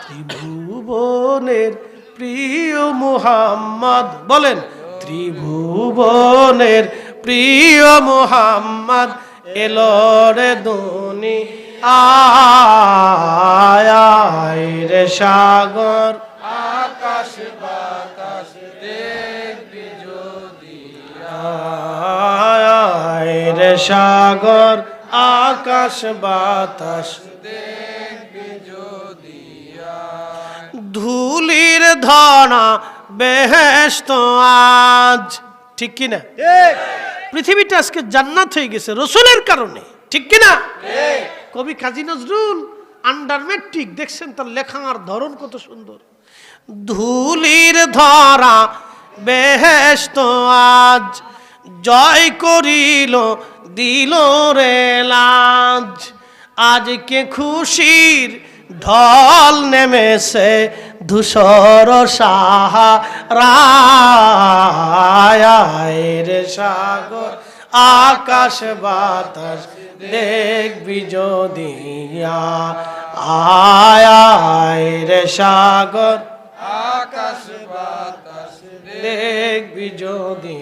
ত্রিভুবনের প্রিয় মুহাম্মদ, বলেন ত্রিভুবনের প্রিয় মুহাম্মদ এলো রে দুনিয়ায় রে সাগর আকাশ বাতাস দেখবি যদি আয় রে সাগর আকাশ বাতাস দেখবি যদি ধুলির ধরা বেহেশত আজ, ঠিক কিনা? পৃথিবীটা আজকে জান্নাত হয়ে গেছে রসুলের কারণে, ঠিক কিনা? কবি কাজী নজরুল আন্ডার ম্যাট্রিক, দেখছেন তার লেখার ধরন কত সুন্দর। ধুলির ধরা বেহেশত আজ জয় করিল দিল রে লাজ, আজকে খুশির ঢল নেমেছে ধূসর সাহারায় রে সাগর আকাশ বাতাস দেখবি যদি আয় রে সাগর আকাশ বাতাস দেখবি যদি